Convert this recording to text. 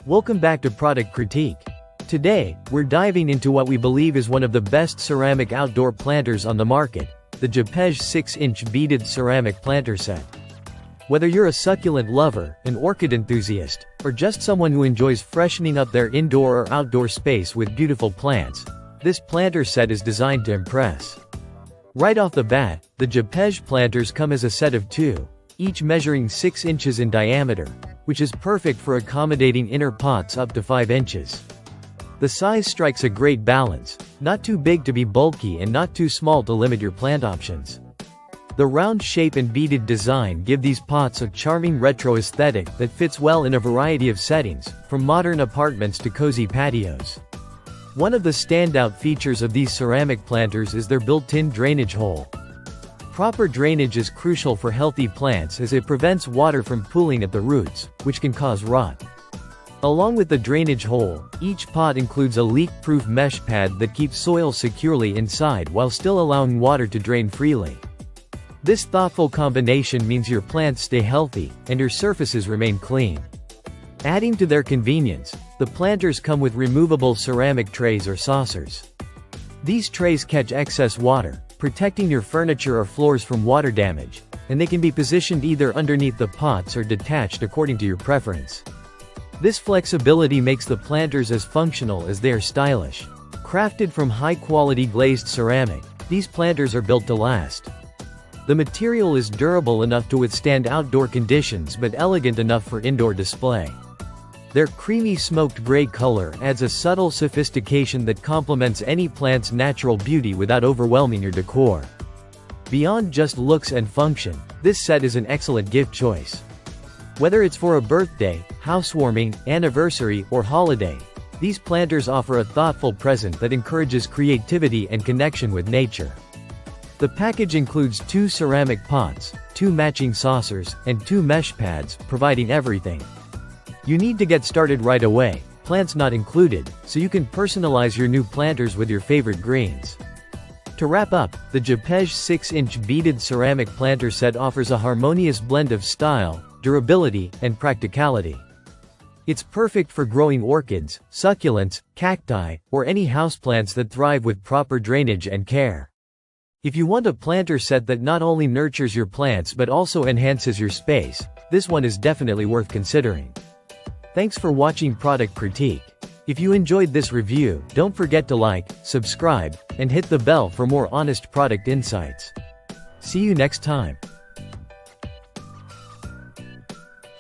Welcome back to Product Critique. Today, we're diving into what we believe is one of the best ceramic outdoor planters on the market, the Gepege 6-inch beaded ceramic planter set. Whether you're a succulent lover, an orchid enthusiast, or just someone who enjoys freshening up their indoor or outdoor space with beautiful plants, this planter set is designed to impress. Right off the bat, the Gepege planters come as a set of two, each measuring 6 inches in diameter, which is perfect for accommodating inner pots up to 5 inches. The size strikes a great balance, not too big to be bulky and not too small to limit your plant options. The round shape and beaded design give these pots a charming retro aesthetic that fits well in a variety of settings, from modern apartments to cozy patios. One of the standout features of these ceramic planters is their built-in drainage hole. Proper drainage is crucial for healthy plants as it prevents water from pooling at the roots, which can cause rot. Along with the drainage hole, each pot includes a leak-proof mesh pad that keeps soil securely inside while still allowing water to drain freely. This thoughtful combination means your plants stay healthy, and your surfaces remain clean. Adding to their convenience, the planters come with removable ceramic trays or saucers. These trays catch excess water, protecting your furniture or floors from water damage, and they can be positioned either underneath the pots or detached according to your preference. This flexibility makes the planters as functional as they are stylish. Crafted from high-quality glazed ceramic, these planters are built to last. The material is durable enough to withstand outdoor conditions but elegant enough for indoor display. Their creamy smoked gray color adds a subtle sophistication that complements any plant's natural beauty without overwhelming your decor. Beyond just looks and function, this set is an excellent gift choice. Whether it's for a birthday, housewarming, anniversary, or holiday, these planters offer a thoughtful present that encourages creativity and connection with nature. The package includes 2 ceramic pots, 2 matching saucers, and 2 mesh pads, providing everything you need to get started right away, plants not included, so you can personalize your new planters with your favorite greens. To wrap up, the Gepege 6-inch beaded ceramic planter set offers a harmonious blend of style, durability, and practicality. It's perfect for growing orchids, succulents, cacti, or any houseplants that thrive with proper drainage and care. If you want a planter set that not only nurtures your plants but also enhances your space, this one is definitely worth considering. Thanks for watching Product Critique. If you enjoyed this review, don't forget to like, subscribe, and hit the bell for more honest product insights. See you next time.